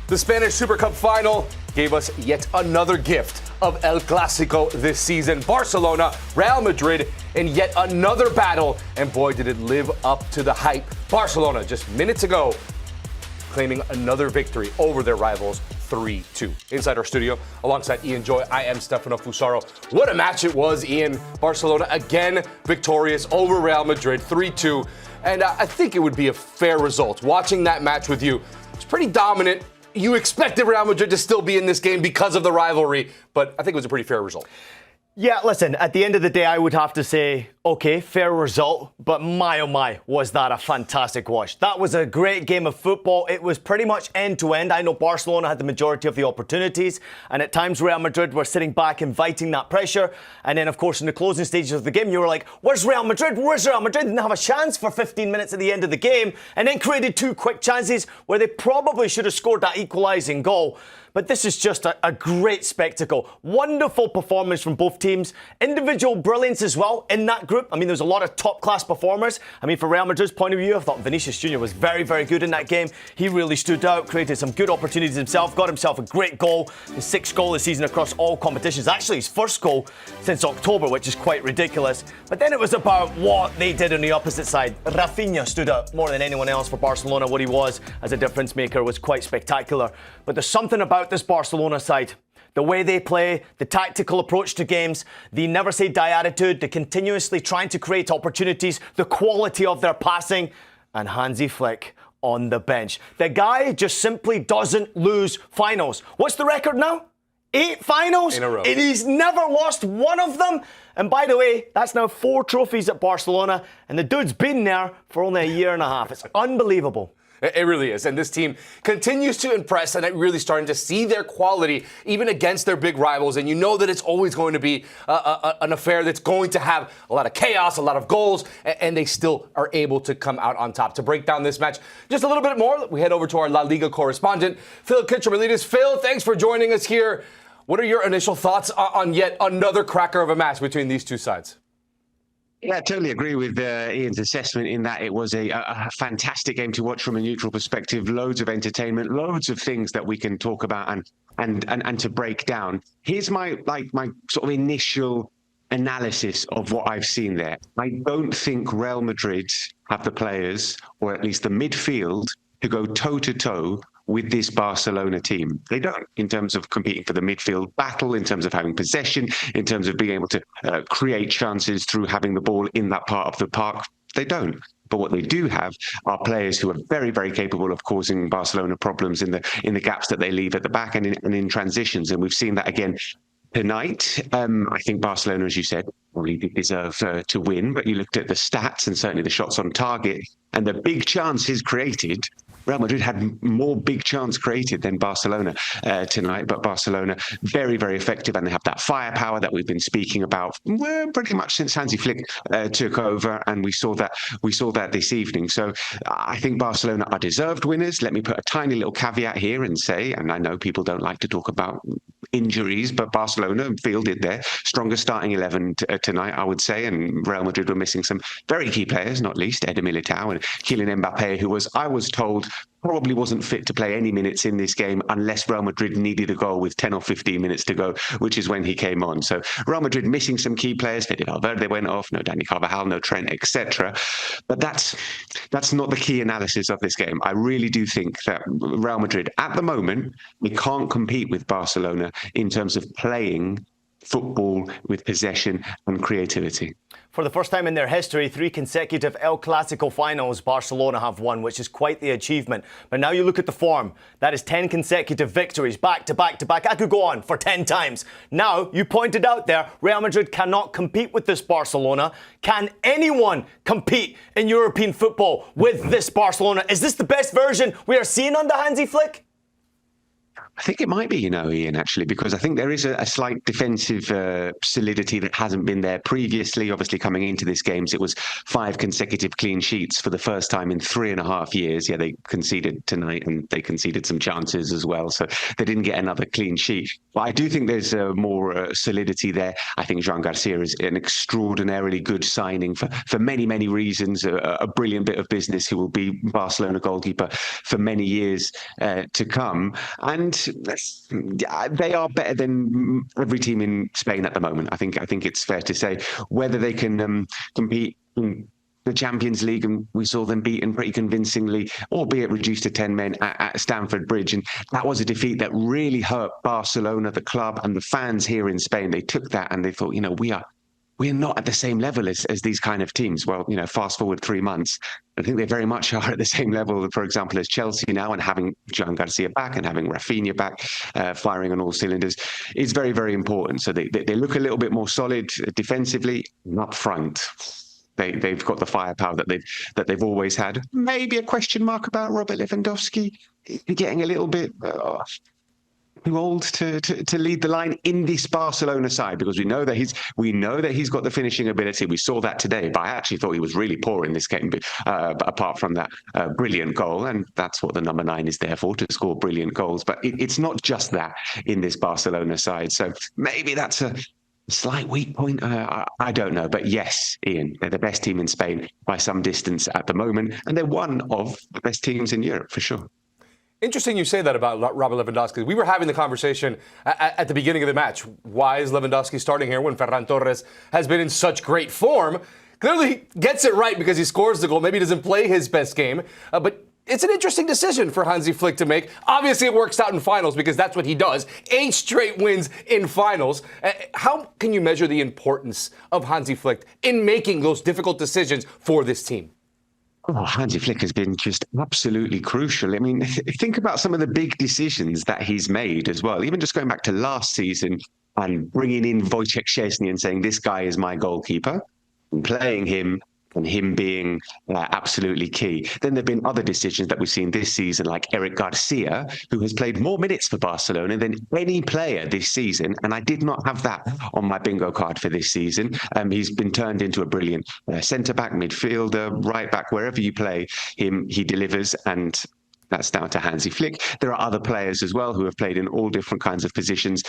The Spanish Super Cup final gave us yet another gift of El Clásico this season. Barcelona, Real Madrid, in yet another battle. And boy, did it live up to the hype. Barcelona, just minutes ago, claiming another victory over their rivals 3-2. Inside our studio, alongside Ian Joy, I am Stefano Fusaro. What a match it was, Ian. Barcelona again victorious over Real Madrid 3-2. And I think it would be a fair result. Watching that match with you, it's pretty dominant. You expected Real Madrid to still be in this game because of the rivalry, but I think it was a pretty fair result. Yeah, listen, at the end of the day, I would have to say, okay, fair result, but my oh my, was that a fantastic watch. That was a great game of football. It was pretty much end-to-end. I know Barcelona had the majority of the opportunities, and at times Real Madrid were sitting back inviting that pressure. And then, of course, in the closing stages of the game, you were like, where's Real Madrid? Where's Real Madrid? Didn't have a chance for 15 minutes at the end of the game, and then created two quick chances where they probably should have scored that equalising goal. But this is just a great spectacle. Wonderful performance from both teams. Individual brilliance as well in that group. I mean, there's a lot of top-class performers. I mean, from Real Madrid's point of view, I thought Vinícius Jr was very, very good in that game. He really stood out, created some good opportunities himself, got himself a great goal, his sixth goal this season across all competitions. Actually, his first goal since October, which is quite ridiculous. But then it was about what they did on the opposite side. Raphinha stood out more than anyone else for Barcelona. What he was as a difference maker was quite spectacular. But there's something about this Barcelona side. The way they play, the tactical approach to games, the never say die attitude, the continuously trying to create opportunities, the quality of their passing, and Hansi Flick on the bench. The guy just simply doesn't lose finals. What's the record now? 8 finals? In a row. And he's never lost one of them. And by the way, that's now 4 trophies at Barcelona, and the dude's been there for only a year and a half. It's unbelievable. It really is. And this team continues to impress, and I'm really starting to see their quality even against their big rivals. And you know that it's always going to be an affair that's going to have a lot of chaos, a lot of goals, and they still are able to come out on top. To break down this match just a little bit more, we head over to our La Liga correspondent, Phil Kitromilides. Phil, thanks for joining us here. What are your initial thoughts on yet another cracker of a match between these two sides? Yeah, I totally agree with Ian's assessment in that it was a fantastic game to watch from a neutral perspective. Loads of entertainment, loads of things that we can talk about and to break down. Here's my sort of initial analysis of what I've seen there. I don't think Real Madrid have the players, or at least the midfield, to go toe-to-toe with this Barcelona team. They don't, in terms of competing for the midfield battle, in terms of having possession, in terms of being able to create chances through having the ball in that part of the park. They don't. But what they do have are players who are very, very capable of causing Barcelona problems in the gaps that they leave at the back and in transitions. And we've seen that again tonight. I think Barcelona, as you said, probably did deserve to win, but you looked at the stats and certainly the shots on target and the big chances created. Real Madrid had more big chance created than Barcelona tonight, but Barcelona very, very effective, and they have that firepower that we've been speaking about pretty much since Hansi Flick took over, and we saw that this evening. So I think Barcelona are deserved winners. Let me put a tiny little caveat here and say, and I know people don't like to talk about injuries, but Barcelona fielded their strongest starting 11 tonight, I would say, and Real Madrid were missing some very key players, not least Eder Militao and Kylian Mbappe, who I was told, probably wasn't fit to play any minutes in this game unless Real Madrid needed a goal with 10 or 15 minutes to go, which is when he came on. So Real Madrid missing some key players. Fede Valverde went off, no Dani Carvajal, no Trent, etc. But that's not the key analysis of this game. I really do think that Real Madrid, at the moment, we can't compete with Barcelona in terms of playing football with possession and creativity. For the first time in their history, 3 consecutive El Clásico finals Barcelona have won, which is quite the achievement. But now you look at the form. That is 10 consecutive victories, back to back to back. I could go on for 10 times. Now, you pointed out there, Real Madrid cannot compete with this Barcelona. Can anyone compete in European football with this Barcelona? Is this the best version we are seeing under Hansi Flick? I think it might be, Ian, actually, because I think there is a slight defensive solidity that hasn't been there previously. Obviously, coming into this game, it was 5 consecutive clean sheets for the first time in 3.5 years. Yeah, they conceded tonight and they conceded some chances as well. So they didn't get another clean sheet. But I do think there's more solidity there. I think Joan Garcia is an extraordinarily good signing for many, many reasons. A brilliant bit of business who will be Barcelona goalkeeper for many years to come. And they are better than every team in Spain at the moment. I think it's fair to say. Whether they can compete in the Champions League, and we saw them beaten pretty convincingly, albeit reduced to 10 men at Stamford Bridge. And that was a defeat that really hurt Barcelona, the club, and the fans here in Spain. They took that and they thought, we're not at the same level as these kind of teams. Well, fast forward 3 months, I think they very much are at the same level, for example, as Chelsea now, and having Joan Garcia back and having Raphinha back, firing on all cylinders, is very, very important. So they look a little bit more solid defensively and up front. They've got the firepower that they've always had. Maybe a question mark about Robert Lewandowski getting a little bit too old to lead the line in this Barcelona side, because we know that he's got the finishing ability. We saw that today, but I actually thought he was really poor in this game. Apart from that brilliant goal, and that's what the number 9 is there for, to score brilliant goals. But it's not just that in this Barcelona side. So maybe that's a slight weak point. I don't know. But yes, Ian, they're the best team in Spain by some distance at the moment, and they're one of the best teams in Europe for sure. Interesting you say that about Robert Lewandowski. We were having the conversation at the beginning of the match. Why is Lewandowski starting here when Ferran Torres has been in such great form? Clearly he gets it right because he scores the goal. Maybe he doesn't play his best game. But it's an interesting decision for Hansi Flick to make. Obviously it works out in finals because that's what he does. 8 straight wins in finals. How can you measure the importance of Hansi Flick in making those difficult decisions for this team? Oh, Hansi Flick has been just absolutely crucial. I mean, think about some of the big decisions that he's made as well. Even just going back to last season and bringing in Wojciech Szczesny and saying, this guy is my goalkeeper, and playing him and him being absolutely key. Then there have been other decisions that we've seen this season, like Eric Garcia, who has played more minutes for Barcelona than any player this season. And I did not have that on my bingo card for this season. He's been turned into a brilliant centre-back, midfielder, right-back, wherever you play him, he delivers. And that's down to Hansi Flick. There are other players as well who have played in all different kinds of positions,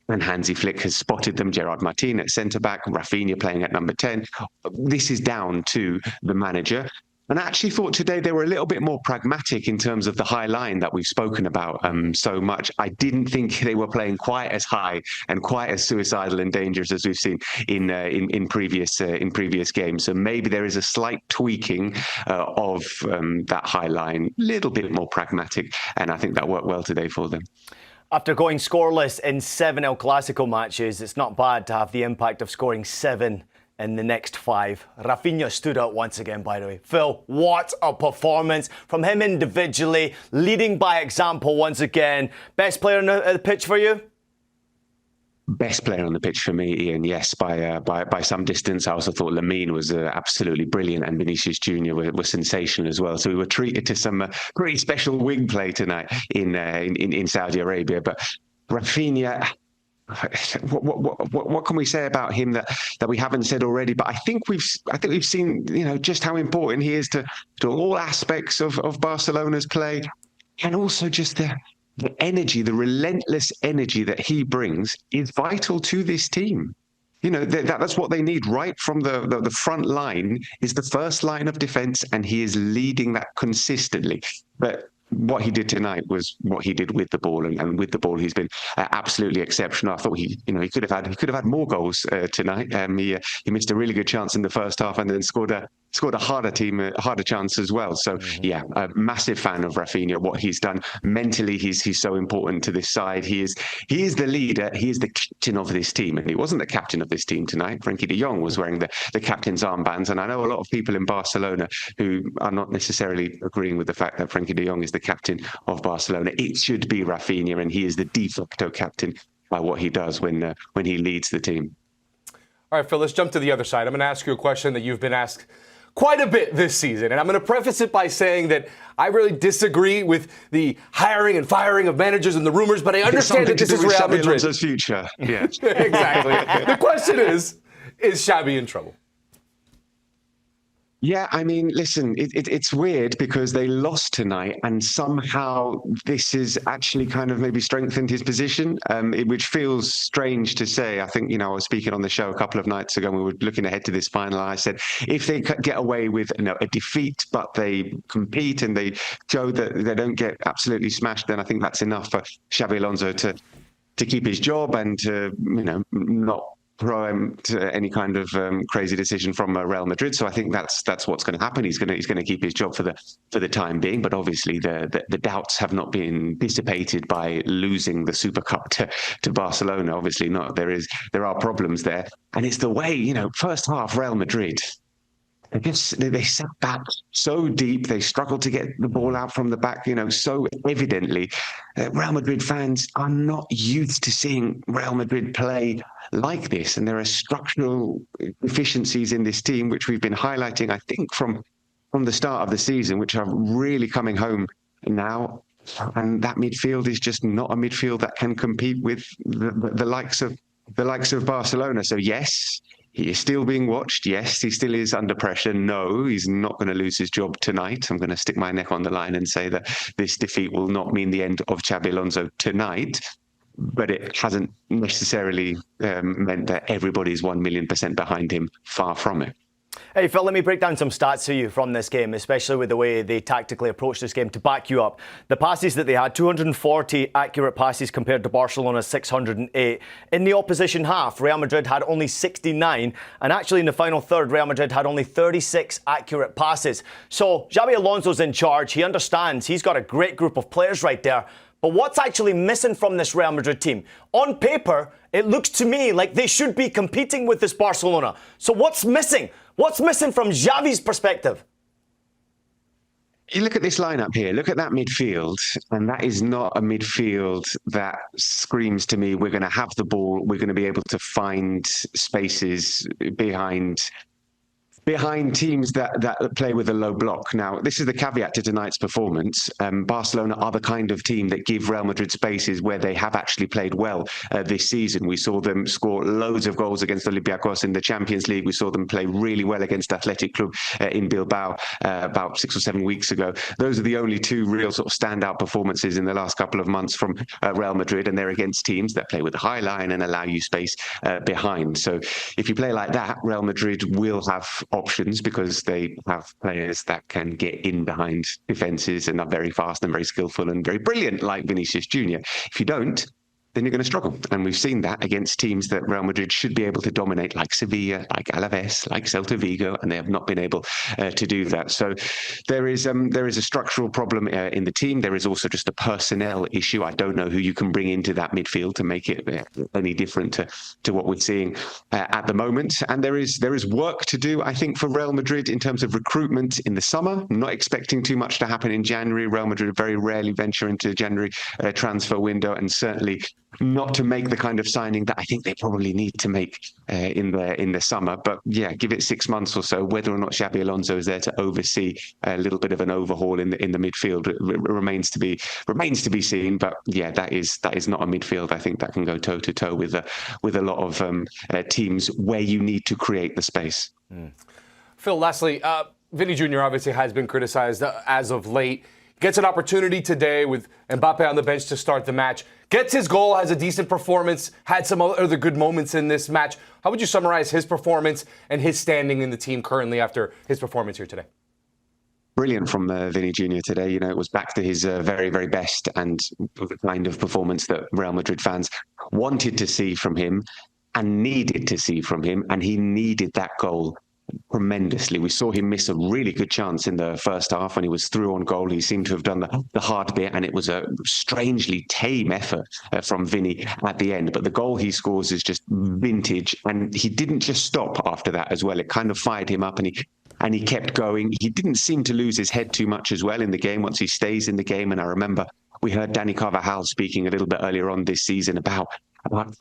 and Hansi Flick has spotted them. Gerard Martin at centre-back, Raphinha playing at number 10. This is down to the manager. And I actually thought today they were a little bit more pragmatic in terms of the high line that we've spoken about so much. I didn't think they were playing quite as high and quite as suicidal and dangerous as we've seen in previous games. So maybe there is a slight tweaking of that high line, a little bit more pragmatic, and I think that worked well today for them. After going scoreless in 7 El Clásico matches, it's not bad to have the impact of scoring 7 in the next 5. Raphinha stood out once again, by the way. Phil, what a performance from him individually, leading by example once again. Best player on the pitch for you? Best player on the pitch for me, Ian, yes, by some distance. I also thought Lamine was absolutely brilliant, and Vinícius Jr was sensational as well. So we were treated to some pretty special wing play tonight in Saudi Arabia. But Raphinha, what can we say about him that we haven't said already? But I think we've seen just how important he is to all aspects of Barcelona's play, and also just the energy, the relentless energy that he brings is vital to this team. That's what they need right from the front line, is the first line of defense, and he is leading that consistently. But what he did tonight was what he did with the ball, and with the ball he's been absolutely exceptional. I thought he could have had more goals tonight. He missed a really good chance in the first half, and then scored a harder chance as well. So yeah, a massive fan of Raphinha. What he's done mentally, he's so important to this side. He is the leader. He is the captain of this team, and he wasn't the captain of this team tonight. Frenkie de Jong was wearing the captain's armbands, and I know a lot of people in Barcelona who are not necessarily agreeing with the fact that Frenkie de Jong is the captain of Barcelona. It should be Raphinha, and he is the de facto captain by what he does when he leads the team. All right, Phil, let's jump to the other side. I'm going to ask you a question that you've been asked quite a bit this season. And I'm going to preface it by saying that I really disagree with the hiring and firing of managers and the rumors, but I understand that this is Real Madrid. Xabi Alonso's future. Yeah. Exactly. The question is Xabi in trouble? Yeah, I mean, listen, it's weird because they lost tonight and somehow this has actually kind of maybe strengthened his position, which feels strange to say. I think, I was speaking on the show a couple of nights ago and we were looking ahead to this final. I said, if they get away with a defeat, but they compete and they show that they don't get absolutely smashed, then I think that's enough for Xabi Alonso to keep his job and to, not throw him to any kind of crazy decision from Real Madrid. So I think that's what's going to happen. He's going to keep his job for the time being. But obviously the doubts have not been dissipated by losing the Super Cup to Barcelona. Obviously not. There are problems there, and it's the way first half Real Madrid. They sat back so deep. They struggled to get the ball out from the back, so evidently. Real Madrid fans are not used to seeing Real Madrid play like this. And there are structural deficiencies in this team, which we've been highlighting, I think, from the start of the season, which are really coming home now. And that midfield is just not a midfield that can compete with the likes of Barcelona. So yes, he is still being watched. Yes, he still is under pressure. No, he's not going to lose his job tonight. I'm going to stick my neck on the line and say that this defeat will not mean the end of Xabi Alonso tonight. But it hasn't necessarily meant that everybody's 1,000,000% behind him. Far from it. Hey, Phil, let me break down some stats for you from this game, especially with the way they tactically approached this game to back you up. The passes that they had, 240 accurate passes compared to Barcelona's 608. In the opposition half, Real Madrid had only 69. And actually in the final third, Real Madrid had only 36 accurate passes. So Xabi Alonso's in charge. He understands. He's got a great group of players right there. But what's actually missing from this Real Madrid team? On paper, it looks to me like they should be competing with this Barcelona. So what's missing? What's missing from Xavi's perspective? You look at this lineup here, look at that midfield, and that is not a midfield that screams to me, we're going to have the ball, we're going to be able to find spaces behind teams that play with a low block. Now, this is the caveat to tonight's performance. Barcelona are the kind of team that give Real Madrid spaces where they have actually played well this season. We saw them score loads of goals against Olympiacos in the Champions League. We saw them play really well against Athletic Club in Bilbao about 6 or 7 weeks ago. Those are the only two real sort of standout performances in the last couple of months from Real Madrid, and they're against teams that play with a high line and allow you space behind. So if you play like that, Real Madrid will have options because they have players that can get in behind defenses and are very fast and very skillful and very brilliant, like Vinícius Jr. If you don't, then you're going to struggle. And we've seen that against teams that Real Madrid should be able to dominate, like Sevilla, like Alaves, like Celta Vigo, and they have not been able to do that. So there is a structural problem in the team. There is also just a personnel issue. I don't know who you can bring into that midfield to make it any different to what we're seeing at the moment. And there is work to do, I think, for Real Madrid in terms of recruitment in the summer. I'm not expecting too much to happen in January. Real Madrid very rarely venture into January transfer window, and certainly not to make the kind of signing that I think they probably need to make in the summer. But yeah, give it 6 months or so. Whether or not Xabi Alonso is there to oversee a little bit of an overhaul in the midfield remains to be seen. But yeah, that is not a midfield I think that can go toe to toe with a lot of teams where you need to create the space. Phil, lastly, Vini Jr. obviously has been criticized as of late. Gets an opportunity today with Mbappe on the bench to start the match. Gets his goal, has a decent performance, had some other good moments in this match. How would you summarize his performance and his standing in the team currently after his performance here today? Brilliant from Vini Jr. today. It was back to his very, very best and the kind of performance that Real Madrid fans wanted to see from him and needed to see from him. And he needed that goal tremendously. We saw him miss a really good chance in the first half when he was through on goal. He seemed to have done the hard bit, and it was a strangely tame effort from Vini at the end. But the goal he scores is just vintage, and he didn't just stop after that as well. It kind of fired him up, and he kept going. He didn't seem to lose his head too much as well in the game once he stays in the game. And I remember we heard Dani Carvajal speaking a little bit earlier on this season about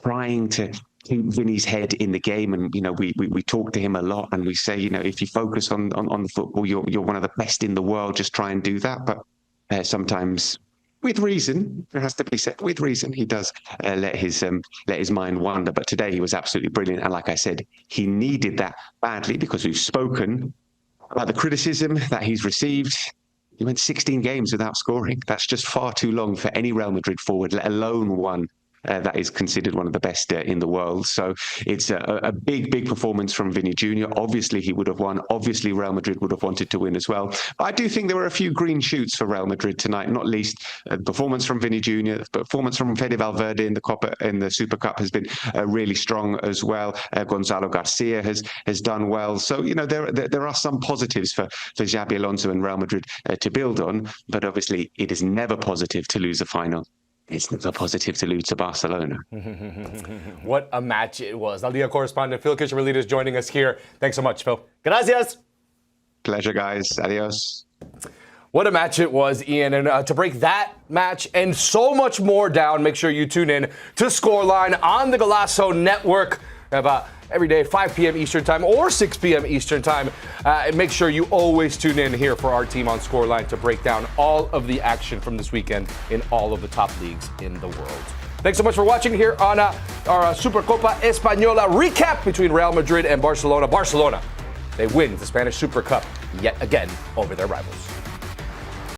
trying to keep Vinny's head in the game. And, we talk to him a lot and we say, if you focus on the football, you're one of the best in the world. Just try and do that. But sometimes, with reason, it has to be said, with reason, he does let his mind wander. But today he was absolutely brilliant. And like I said, he needed that badly because we've spoken about the criticism that he's received. He went 16 games without scoring. That's just far too long for any Real Madrid forward, let alone one that is considered one of the best in the world. So it's a big performance from Vini Jr. Obviously, he would have won. Obviously, Real Madrid would have wanted to win as well. But I do think there were a few green shoots for Real Madrid tonight, not least performance from Vini Jr., performance from Fede Valverde in the Copa, in the Super Cup has been really strong as well. Gonzalo Garcia has done well. So, there are some positives for Xabi Alonso and Real Madrid to build on. But obviously, it is never positive to lose a final. It's never positive to lose to Barcelona. What a match it was. La Liga correspondent Phil Kitromilides joining us here. Thanks so much, Phil. Gracias. Pleasure, guys. Adios. What a match it was, Ian. And to break that match and so much more down, make sure you tune in to Scoreline on the Golazo Network. Every day, 5 p.m. Eastern Time or 6 p.m. Eastern Time. And make sure you always tune in here for our team on Scoreline to break down all of the action from this weekend in all of the top leagues in the world. Thanks so much for watching here on our Supercopa Española recap between Real Madrid and Barcelona. Barcelona, they win the Spanish Super Cup yet again over their rivals.